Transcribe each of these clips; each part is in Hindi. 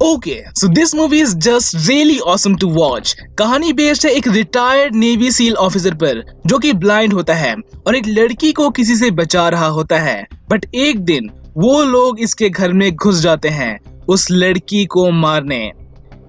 Okay, so this movie is just really awesome to watch. कहानी बेस्ड है एक रिटायर्ड नेवी सील ऑफिसर पर जो कि ब्लाइंड होता है और एक लड़की को किसी से बचा रहा होता है। बट एक दिन वो लोग इसके घर में घुस जाते हैं उस लड़की को मारने।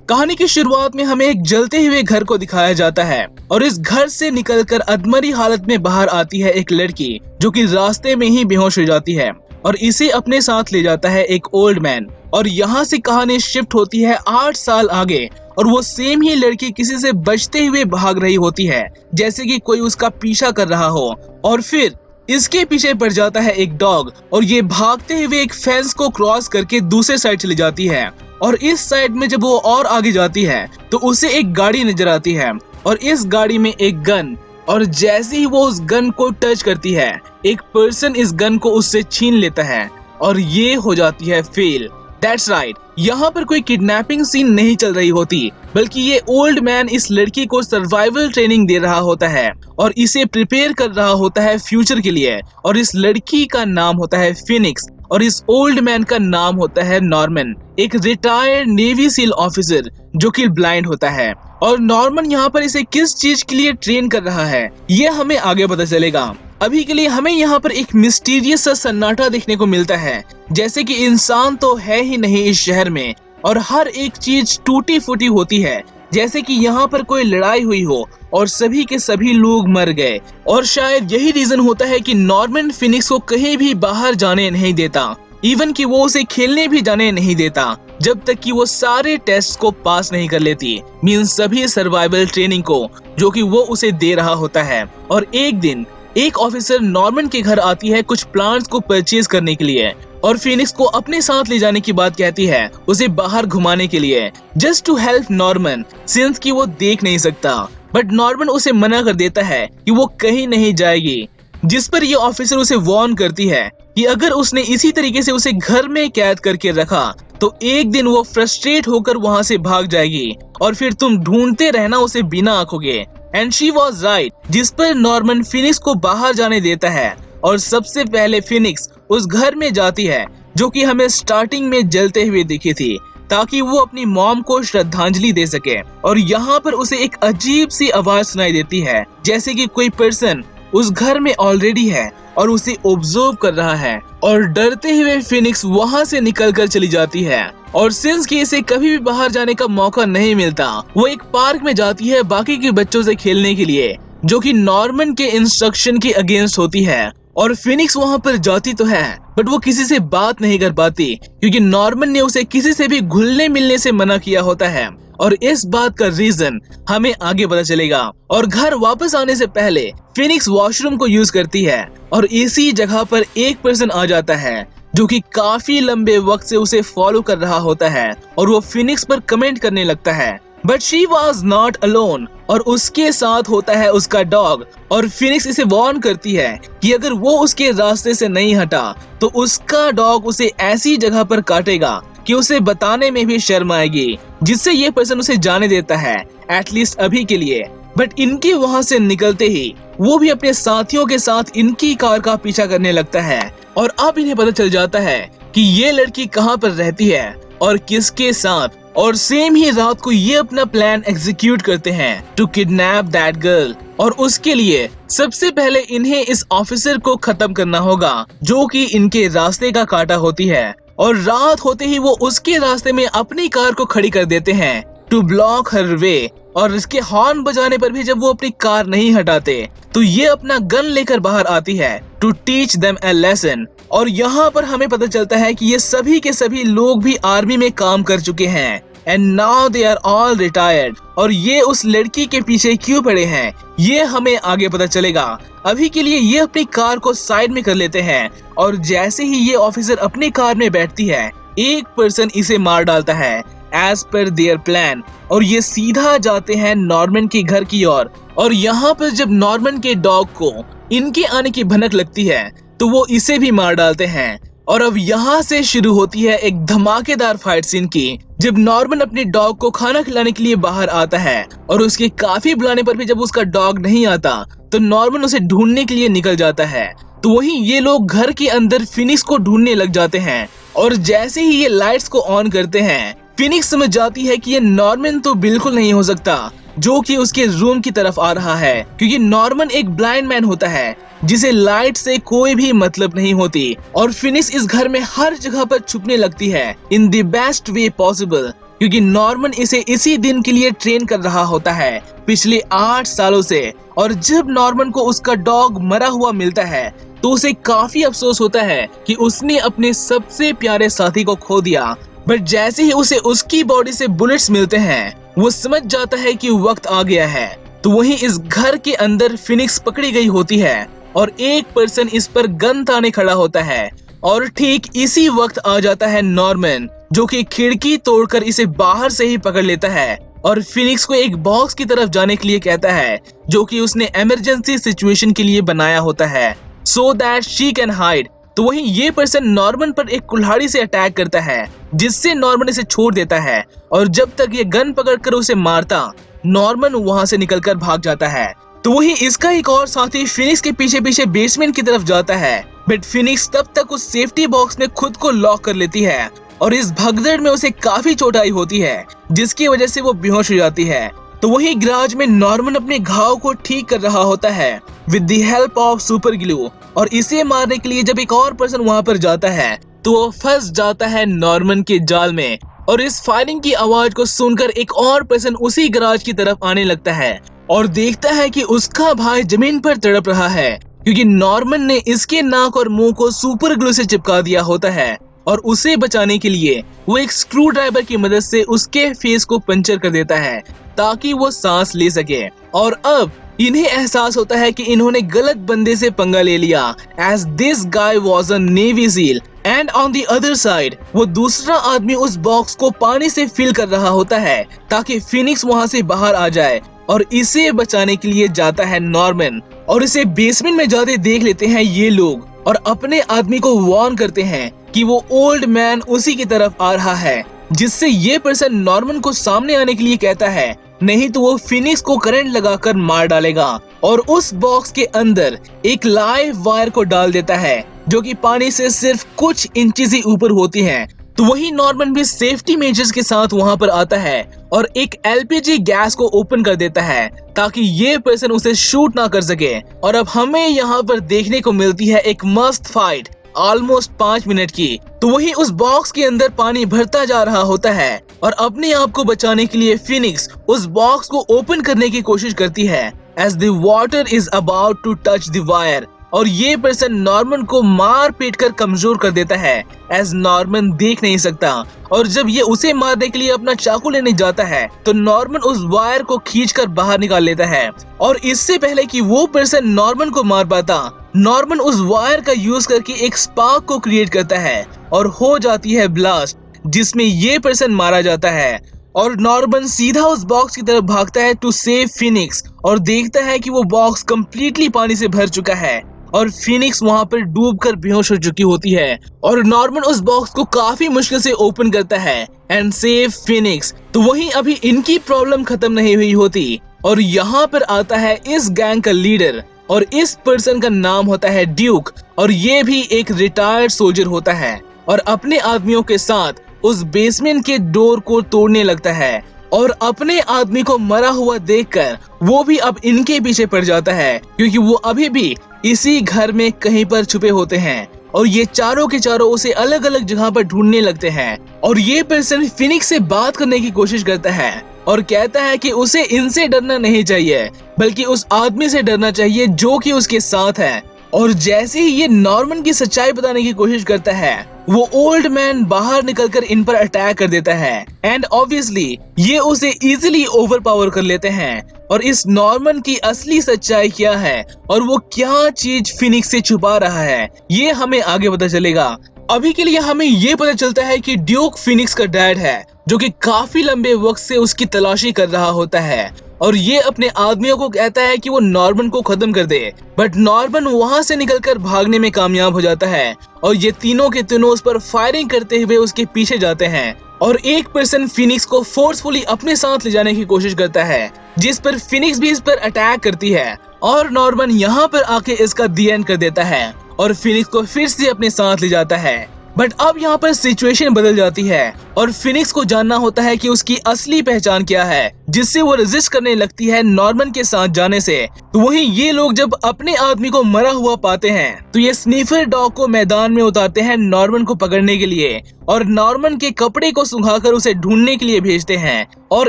कहानी की शुरुआत में हमें एक जलते हुए घर को दिखाया जाता है और इस घर से निकलकर अधमरी हालत में बाहर आती है एक लड़की जो कि रास्ते में ही बेहोश हो जाती है और इसे अपने साथ ले जाता है एक ओल्ड मैन। और यहाँ से कहानी शिफ्ट होती है 8 साल आगे और वो सेम ही लड़की किसी से बचते हुए भाग रही होती है, जैसे कि कोई उसका पीछा कर रहा हो। और फिर इसके पीछे पड़ जाता है एक डॉग और ये भागते हुए एक फेंस को क्रॉस करके दूसरे साइड चली जाती है। और इस साइड में जब वो और आगे जाती है तो उसे एक गाड़ी नजर आती है और इस गाड़ी में एक गन। और जैसे ही वो उस गन को टच करती है एक पर्सन इस गन को उससे छीन लेता है और ये हो जाती है फेल। दैट्स राइट, यहाँ पर कोई किडनैपिंग सीन नहीं चल रही होती, बल्कि ये ओल्ड मैन इस लड़की को सर्वाइवल ट्रेनिंग दे रहा होता है और इसे प्रिपेयर कर रहा होता है फ्यूचर के लिए। और इस लड़की का नाम होता है फिनिक्स और इस ओल्ड मैन का नाम होता है नॉर्मन, एक रिटायर्ड नेवी सील ऑफिसर जो कि ब्लाइंड होता है। और नॉर्मन यहाँ पर इसे किस चीज के लिए ट्रेन कर रहा है ये हमें आगे पता चलेगा। अभी के लिए हमें यहाँ पर एक मिस्टीरियस सा सन्नाटा देखने को मिलता है, जैसे कि इंसान तो है ही नहीं इस शहर में और हर एक चीज टूटी फूटी होती है, जैसे कि यहाँ पर कोई लड़ाई हुई हो और सभी के सभी लोग मर गए। और शायद यही रीजन होता है कि नॉर्मन फिनिक्स को कहीं भी बाहर जाने नहीं देता, इवन कि वो उसे खेलने भी जाने नहीं देता जब तक कि वो सारे टेस्ट को पास नहीं कर लेती, मीन सभी सर्वाइवल ट्रेनिंग को जो कि वो उसे दे रहा होता है। और एक दिन एक ऑफिसर नॉर्मन के घर आती है कुछ प्लांट्स को परचेज करने के लिए और फिनिक्स को अपने साथ ले जाने की बात कहती है उसे बाहर घुमाने के लिए, just to help Norman since कि वो देख नहीं सकता। बट नॉर्मन उसे मना कर देता है कि वो कहीं नहीं जाएगी, जिस पर ये ऑफिसर उसे वार्न करती है कि अगर उसने इसी तरीके से उसे घर में कैद करके रखा तो एक दिन वो फ्रस्ट्रेट होकर वहाँ से भाग जाएगी और फिर तुम ढूंढते रहना उसे बिना आंखों के। एंड शी वॉज राइट, जिस पर नॉर्मन फिनिक्स को बाहर जाने देता है और सबसे पहले फिनिक्स उस घर में जाती है जो कि हमें स्टार्टिंग में जलते हुए दिखी थी, ताकि वो अपनी मॉम को श्रद्धांजलि दे सके। और यहाँ पर उसे एक अजीब सी आवाज सुनाई देती है, जैसे कि कोई पर्सन उस घर में ऑलरेडी है और उसे ऑब्जर्व कर रहा है। और डरते हुए फिनिक्स वहाँ से निकल कर चली जाती है और सिंस कि इसे कभी भी बाहर जाने का मौका नहीं मिलता, वो एक पार्क में जाती है बाकी के बच्चों से खेलने के लिए, जो कि नॉर्मन के इंस्ट्रक्शन के अगेंस्ट होती है। और फिनिक्स वहाँ पर जाती तो है बट वो किसी से बात नहीं कर पाती क्योंकि नॉर्मन ने उसे किसी से भी घुलने मिलने से मना किया होता है। और इस बात का रीजन हमें आगे पता चलेगा। और घर वापस आने से पहले फिनिक्स वॉशरूम को यूज करती है और इसी जगह पर एक पर्सन आ जाता है जो कि काफी लंबे वक्त से उसे फॉलो कर रहा होता है और वो फिनिक्स पर कमेंट करने लगता है। But she was not alone और उसके साथ होता है उसका डॉग। और फिनिक्स इसे वार्न करती है कि अगर वो उसके रास्ते से नहीं हटा तो उसका डॉग उसे ऐसी जगह पर काटेगा कि उसे बताने में भी शर्म आएगी, जिससे ये पर्सन उसे जाने देता है एटलीस्ट अभी के लिए। बट इनके वहां से निकलते ही वो भी अपने साथियों के साथ इनकी कार का पीछा करने लगता है और अब इन्हें पता चल जाता है कि ये लड़की कहाँ पर रहती है और किसके साथ। और सेम ही रात को ये अपना प्लान एग्जीक्यूट करते हैं टू किडनैप दैट गर्ल। और उसके लिए सबसे पहले इन्हें इस ऑफिसर को खत्म करना होगा जो कि इनके रास्ते का कांटा होती है। और रात होते ही वो उसके रास्ते में अपनी कार को खड़ी कर देते हैं टू ब्लॉक हर वे। और इसके हॉर्न बजाने पर भी जब वो अपनी कार नहीं हटाते तो ये अपना गन लेकर बाहर आती है to teach them a lesson. और यहाँ पर हमें पता चलता है कि ये सभी के सभी लोग भी आर्मी में काम कर चुके हैं and now they are all retired. और ये उस लड़की के पीछे क्यों पड़े हैं ये हमें आगे पता चलेगा। अभी के लिए ये अपनी कार को साइड में कर लेते हैं और जैसे ही ये ऑफिसर अपनी कार में बैठती है एक पर्सन इसे मार डालता है एज पर देयर प्लान। और ये सीधा जाते हैं नॉर्मन के घर की ओर। और यहाँ पर जब नॉर्मन के डॉग को इनके आने की भनक लगती है तो वो इसे भी मार डालते हैं। और अब यहाँ से शुरू होती है एक धमाकेदार फाइट सीन की, जब नॉर्मन अपने डॉग को खाना खिलाने के लिए बाहर आता है और उसके काफी बुलाने पर भी जब उसका डॉग नहीं आता तो नॉर्मन उसे ढूंढने के लिए निकल जाता है। तो वहीं ये लोग घर के अंदर फिनिक्स को ढूंढने लग जाते हैं और जैसे ही ये लाइट्स को ऑन करते हैं फिनिक्स समझ जाती है कि ये नॉर्मन तो बिल्कुल नहीं हो सकता जो कि उसके रूम की तरफ आ रहा है, क्योंकि नॉर्मन एक ब्लाइंड मैन होता है जिसे लाइट से कोई भी मतलब नहीं होती। और फिनिक्स इस घर में हर जगह पर छुपने लगती है in the best way possible, क्योंकि नॉर्मन इसे इसी दिन के लिए ट्रेन कर रहा होता है पिछले 8 सालों से। और जब नॉर्मन को उसका डॉग मरा हुआ मिलता है तो उसे काफी अफसोस होता है कि उसने अपने सबसे प्यारे साथी को खो दिया। बट जैसे ही उसे उसकी बॉडी से बुलेट्स मिलते हैं वो समझ जाता है कि वक्त आ गया है। तो वहीं इस घर के अंदर फिनिक्स पकड़ी गई होती है और एक पर्सन इस पर गन ताने खड़ा होता है। और ठीक इसी वक्त आ जाता है नॉर्मन, जो कि खिड़की तोड़कर इसे बाहर से ही पकड़ लेता है और फिनिक्स को एक बॉक्स की तरफ जाने के लिए कहता है जो कि उसने इमरजेंसी सिचुएशन के लिए बनाया होता है, so that she can hide. तो वहीं ये पर्सन नॉर्मन पर एक कुल्हाड़ी से अटैक करता है जिससे नॉर्मन इसे छोड़ देता है। और जब तक ये गन पकड़कर उसे मारता, नॉर्मन वहां से निकलकर भाग जाता है। तो वहीं इसका एक और साथी फिनिक्स के पीछे पीछे बेसमेंट की तरफ जाता है, बट फिनिक्स तब तक उस सेफ्टी बॉक्स में खुद को लॉक कर लेती है और इस भगदड़ में उसे काफी चोट आई होती है जिसकी वजह से वो बेहोश हो जाती है। तो वहीं गैराज में नॉर्मन अपने घाव को ठीक कर रहा होता है with the help of super glue. और इसे मारने के लिए जब एक और पर्सन वहां पर जाता है तो वो फंस जाता है नॉर्मन के जाल में। और इस फायरिंग की आवाज को सुनकर एक और पर्सन उसी गैराज की तरफ आने लगता है और देखता है कि उसका भाई जमीन पर तड़प रहा है, क्योंकि नॉर्मन ने इसके नाक और मुंह को सुपर ग्लू से चिपका दिया होता है। और उसे बचाने के लिए वो एक स्क्रू ड्राइवर की मदद से उसके फेस को पंचर कर देता है ताकि वो सांस ले सके। और अब इन्हें एहसास होता है कि इन्होंने गलत बंदे से पंगा ले लिया, as this guy was a navy seal. And on the other side वो दूसरा आदमी उस बॉक्स को पानी से फिल कर रहा होता है ताकि फिनिक्स वहां से बाहर आ जाए। और इसे बचाने के लिए जाता है नॉर्मन और इसे बेसमेंट में जाते देख लेते हैं ये लोग और अपने आदमी को वार्न करते हैं कि वो ओल्ड मैन उसी की तरफ आ रहा है, जिससे ये पर्सन नॉर्मन को सामने आने के लिए कहता है, नहीं तो वो फिनिक्स को करंट लगाकर मार डालेगा। और उस बॉक्स के अंदर एक लाइव वायर को डाल देता है जो कि पानी से सिर्फ कुछ इंचेस ही ऊपर होती है। तो वही नॉर्मन भी सेफ्टी मेजर्स के साथ वहां पर आता है और एक एलपीजी गैस को ओपन कर देता है ताकि ये पर्सन उसे शूट ना कर सके। और अब हमें यहाँ पर देखने को मिलती है एक मस्त फाइट ऑलमोस्ट 5 मिनट की। तो वही उस बॉक्स के अंदर पानी भरता जा रहा होता है और अपने आप को बचाने के लिए फिनिक्स उस बॉक्स को ओपन करने की कोशिश करती है as the water is about to touch the wire. और ये पर्सन नॉर्मन को मार पीट कर कमजोर कर देता है एज नॉर्मन देख नहीं सकता। और जब ये उसे मारने के लिए अपना चाकू लेने जाता है तो नॉर्मन उस वायर को खींचकर बाहर निकाल लेता है। और इससे पहले कि वो पर्सन नॉर्मन को मार पाता, नॉर्मन उस वायर का यूज करके एक स्पार्क को क्रिएट करता है और हो जाती है ब्लास्ट, जिसमें ये पर्सन मारा जाता है। और नॉर्मन सीधा उस बॉक्स की तरफ भागता है टू सेव फिनिक्स और देखता है कि वो बॉक्स कंप्लीटली पानी से भर चुका है और फिनिक्स वहां पर डूबकर बेहोश हो चुकी होती है। और नॉर्मन उस बॉक्स को काफी मुश्किल से ओपन करता है एंड सेव फिनिक्स। तो वहीं अभी इनकी प्रॉब्लम खत्म नहीं हुई होती और यहाँ पर आता है इस गैंग का लीडर और इस पर्सन का नाम होता है ड्यूक। और ये भी एक रिटायर्ड सोल्जर होता है और अपने आदमियों के साथ उस बेसमेंट के डोर को तोड़ने लगता है। और अपने आदमी को मरा हुआ देखकर वो भी अब इनके पीछे पड़ जाता है, क्योंकि वो अभी भी इसी घर में कहीं पर छुपे होते हैं। और ये चारों के चारों उसे अलग अलग जगह पर ढूंढने लगते हैं। और ये पर्सन फिनिक्स से बात करने की कोशिश करता है और कहता है कि उसे इनसे डरना नहीं चाहिए बल्कि उस आदमी से डरना चाहिए जो कि उसके साथ है। और जैसे ही ये नॉर्मन की सच्चाई बताने की कोशिश करता है वो ओल्ड मैन बाहर निकलकर इन पर अटैक कर देता है एंड ऑब्वियसली ये उसे इजीली ओवरपावर कर लेते हैं। और इस नॉर्मन की असली सच्चाई क्या है और वो क्या चीज फिनिक्स से छुपा रहा है ये हमें आगे पता चलेगा। अभी के लिए हमें ये पता चलता है कि ड्यूक फिनिक्स का डैड है जो कि काफी लंबे वक्त से उसकी तलाशी कर रहा होता है और ये अपने आदमियों को कहता है कि वो नॉर्मन को खत्म कर दे। बट नॉर्मन वहां से निकलकर भागने में कामयाब हो जाता है और ये तीनों के तीनों उस पर फायरिंग करते हुए उसके पीछे जाते हैं। और एक पर्सन फिनिक्स को फोर्सफुली अपने साथ ले जाने की कोशिश करता है जिस पर फिनिक्स भी इस पर अटैक करती है और नॉर्मन यहाँ पर आके इसका दी एंड कर देता है और फिनिक्स को फिर से अपने साथ ले जाता है। बट अब यहाँ पर सिचुएशन बदल जाती है और फिनिक्स को जानना होता है कि उसकी असली पहचान क्या है, जिससे वो रेजिस्ट करने लगती है नॉर्मन के साथ जाने से। तो वहीं ये लोग जब अपने आदमी को मरा हुआ पाते हैं तो ये स्नीफर डॉग को मैदान में उतारते हैं नॉर्मन को पकड़ने के लिए और नॉर्मन के कपड़े को सुखाकर उसे ढूंढने के लिए भेजते हैं और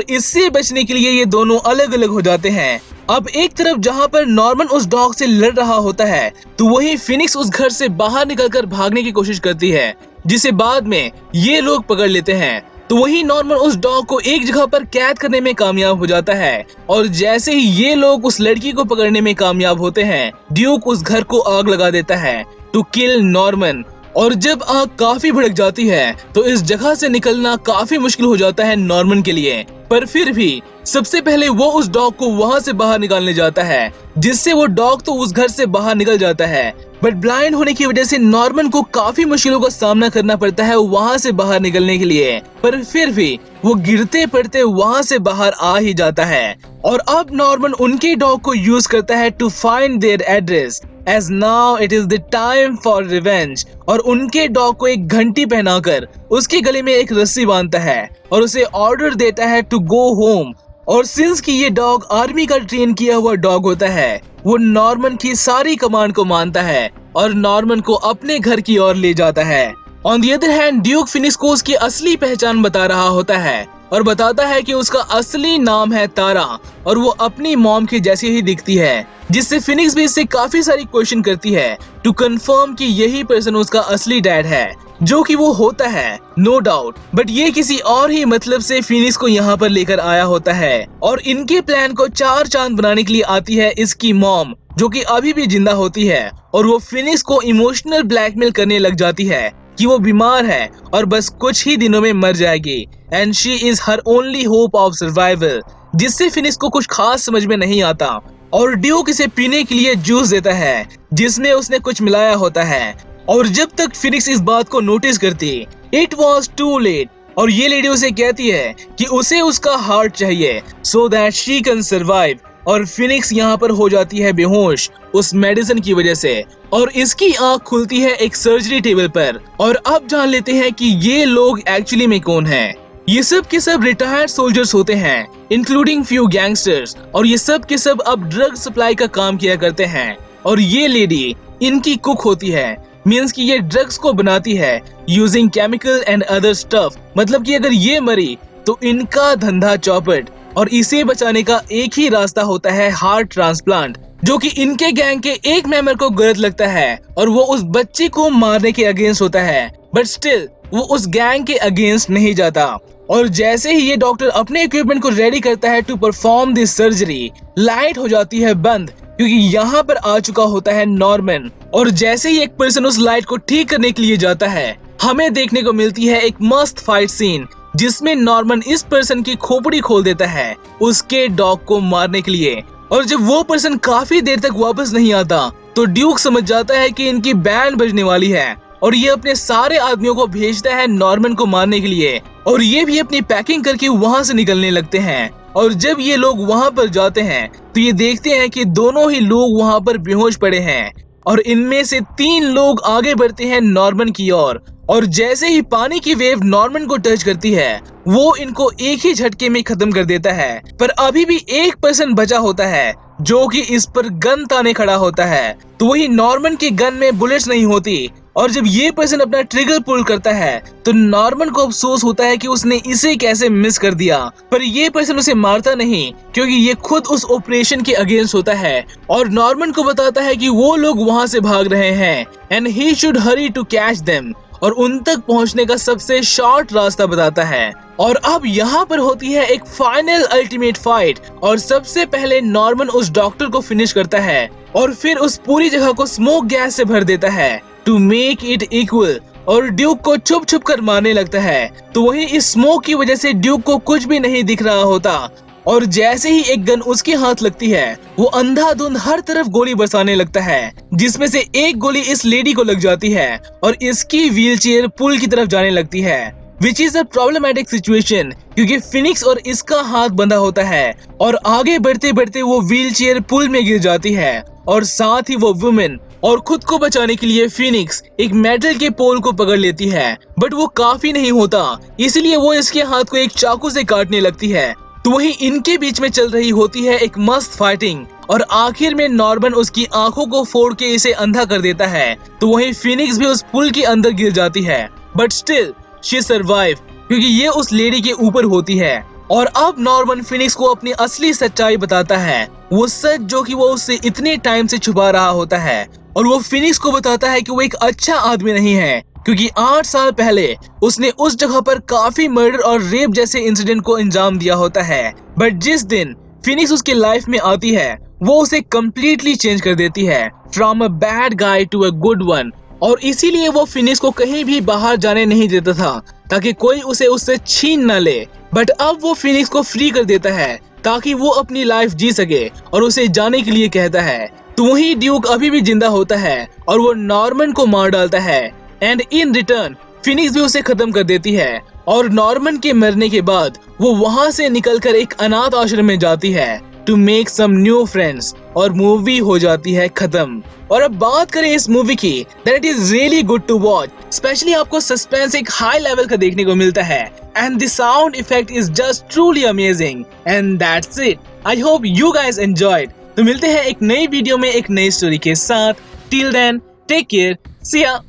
इससे बचने के लिए ये दोनों अलग अलग हो जाते हैं। अब एक तरफ जहां पर नॉर्मन उस डॉग से लड़ रहा होता है तो वहीं फिनिक्स उस घर से बाहर निकलकर भागने की कोशिश करती है, जिसे बाद में ये लोग पकड़ लेते हैं। तो वही नॉर्मन उस डॉग को एक जगह पर कैद करने में कामयाब हो जाता है और जैसे ही ये लोग उस लड़की को पकड़ने में कामयाब होते हैं, ड्यूक उस घर को आग लगा देता है टू किल नॉर्मन। और जब आग काफी भड़क जाती है तो इस जगह से निकलना काफी मुश्किल हो जाता है नॉर्मन के लिए, पर फिर भी सबसे पहले वो उस डॉग को वहां से बाहर निकालने जाता है, जिससे वो डॉग तो उस घर से बाहर निकल जाता है। बट ब्लाइंड होने की वजह से नॉर्मन को काफी मुश्किलों का सामना करना पड़ता है वहां से बाहर निकलने के लिए, पर फिर भी वो गिरते पड़ते वहां से बाहर आ ही जाता है। और अब नॉर्मन उनके डॉग को यूज करता है to find their address as now it is the time for revenge। और उनके डॉग को एक घंटी पहनाकर उसके गले में एक रस्सी बांधता है और उसे ऑर्डर देता है टू गो होम। और सिंस कि ये डॉग आर्मी का ट्रेन किया हुआ डॉग होता है, वो नॉर्मन की सारी कमांड को मानता है और नॉर्मन को अपने घर की ओर ले जाता है। On the other hand Duke Phoenix को उसकी असली पहचान बता रहा होता है और बताता है कि उसका असली नाम है तारा और वो अपनी मॉम के जैसी ही दिखती है, जिससे फिनिक्स भी इससे काफी सारी क्वेश्चन करती है टू कंफर्म कि यही पर्सन उसका असली डैड है, जो कि वो होता है नो डाउट। बट ये किसी और ही मतलब से फिनिक्स को यहाँ पर लेकर आया होता है और इनके प्लान को चार चांद बनाने के लिए आती है इसकी मॉम, जो कि अभी भी जिंदा होती है और वो फिनिक्स को इमोशनल ब्लैकमेल करने लग जाती है कि वो बीमार है और बस कुछ ही दिनों में मर जाएगी and she is her only hope of survival, जिससे फिनिक्स को कुछ खास समझ में नहीं आता और ड्यूक इसे पीने के लिए जूस देता है जिसमें उसने कुछ मिलाया होता है। और जब तक फिनिक्स इस बात को नोटिस करती, इट वॉज टू लेट और ये लेडी उसे कहती है कि उसे उसका हार्ट चाहिए so that she can survive. और फिनिक्स यहाँ पर हो जाती है बेहोश उस मेडिसिन की वजह से और इसकी आंख खुलती है एक सर्जरी टेबल पर। और अब जान लेते हैं कि ये लोग एक्चुअली में कौन हैं। ये सब के सब रिटायर्ड सोल्जर्स होते हैं इंक्लूडिंग फ्यू गैंगस्टर्स और ये सब के सब अब ड्रग सप्लाई का काम किया करते हैं और ये लेडी इनकी कुक होती है, मीन्स कि ये ड्रग्स को बनाती है using chemical and other stuff. मतलब कि अगर ये मरी तो इनका धंधा चौपट और इसे बचाने का एक ही रास्ता होता है हार्ट ट्रांसप्लांट, जो कि इनके गैंग के एक मेंबर को गलत लगता है और वो उस बच्ची को मारने के अगेंस्ट होता है, बट स्टिल वो उस गैंग के अगेंस्ट नहीं जाता। और जैसे ही ये डॉक्टर अपने इक्विपमेंट को रेडी करता है to perform this surgery, light हो जाती है बंद क्योंकि यहाँ पर आ चुका होता है नॉर्मन। और जैसे ही एक पर्सन उस लाइट को ठीक करने के लिए जाता है, हमें देखने को मिलती है एक मस्त फाइट सीन जिसमें नॉर्मन इस पर्सन की खोपड़ी खोल देता है उसके डॉग को मारने के लिए। और जब वो पर्सन काफी देर तक वापस नहीं आता तो ड्यूक समझ जाता है कि इनकी बैंड बजने वाली है और ये अपने सारे आदमियों को भेजता है नॉर्मन को मारने के लिए और ये भी अपनी पैकिंग करके वहां से निकलने लगते हैं। और जब ये लोग वहां पर जाते हैं तो ये देखते हैं कि दोनों ही लोग वहां पर बेहोश पड़े हैं और इनमें से 3 लोग आगे बढ़ते हैं नॉर्मन की ओर और जैसे ही पानी की वेव नॉर्मन को टच करती है, वो इनको एक ही झटके में खत्म कर देता है। पर अभी भी एक पर्सन बचा होता है जो कि इस पर गन ताने खड़ा होता है, तो वही नॉर्मन की गन में बुलेट्स नहीं होती और जब ये पर्सन अपना ट्रिगर पुल करता है तो नॉर्मन को अफसोस होता है कि उसने इसे कैसे मिस कर दिया। पर ये पर्सन उसे मारता नहीं क्योंकि ये खुद उस ऑपरेशन के अगेंस्ट होता है और नॉर्मन को बताता है कि वो लोग वहां से भाग रहे हैं and he should hurry to catch them और उन तक पहुंचने का सबसे शॉर्ट रास्ता बताता है। और अब यहाँ पर होती है एक फाइनल अल्टीमेट फाइट और सबसे पहले नॉर्मन उस डॉक्टर को फिनिश करता है और फिर उस पूरी जगह को स्मोक गैस से भर देता है टू मेक इट इक्वल और ड्यूक को छुप छुप कर मारने लगता है। तो वही इस स्मोक की वजह से ड्यूक को कुछ भी नहीं दिख रहा होता और जैसे ही एक गन उसके हाथ लगती है, वो अंधाधुंध हर तरफ गोली बरसाने लगता है, जिसमें से एक गोली इस लेडी को लग जाती है और इसकी व्हीलचेयर पुल की तरफ जाने लगती है, which is a problematic situation क्योंकि फिनिक्स और इसका हाथ बंधा होता है और आगे बढ़ते बढ़ते वो व्हीलचेयर पुल में गिर जाती है और साथ ही वो वुमेन और खुद को बचाने के लिए फिनिक्स एक मेटल के पोल को पकड़ लेती है, बट वो काफी नहीं होता, इसलिए वो इसके हाथ को एक चाकू से काटने लगती है। तो वहीं इनके बीच में चल रही होती है एक मस्त फाइटिंग और आखिर में नॉर्मन उसकी आंखों को फोड़ के इसे अंधा कर देता है। तो वहीं फिनिक्स भी उस पुल के अंदर गिर जाती है, बट स्टिल शी सर्वाइव क्योंकि ये उस लेडी के ऊपर होती है। और अब नॉर्मन फिनिक्स को अपनी असली सच्चाई बताता है, वो सच जो कि वो उससे इतने टाइम से छुपा रहा होता है। और वो फिनिक्स को बताता है कि वो एक अच्छा आदमी नहीं है, क्योंकि 8 साल पहले उसने उस जगह पर काफी मर्डर और रेप जैसे इंसिडेंट को अंजाम दिया होता है। बट जिस दिन फिनिक्स उसके लाइफ में आती है, वो उसे कम्प्लीटली चेंज कर देती है, from a bad guy to a good one. और इसीलिए वो फिनिक्स को कहीं भी बाहर जाने नहीं देता था, ताकि कोई उसे उससे छीन न ले। बट अब वो फिनिक्स को फ्री कर देता है ताकि वो अपनी लाइफ जी सके और उसे जाने के लिए कहता है। तो वही ड्यूक अभी भी जिंदा होता है और वो नॉर्मन को मार डालता है, एंड इन रिटर्न फिनिक्स भी उसे खत्म कर देती है। और नॉर्मन के मरने के बाद वो वहां से निकलकर एक अनाथ आश्रम में जाती है to make some new friends, और मूवी हो जाती है खत्म। और अब बात करें इस मूवी की, that is really good to watch, specially आपको सस्पेंस एक हाई लेवल का देखने को मिलता है, and the sound effect is just truly amazing, and that's it. I hope you guys enjoyed. तो मिलते हैं एक नई वीडियो में एक नई स्टोरी के साथ। टिल देन टेक केयर, सी या।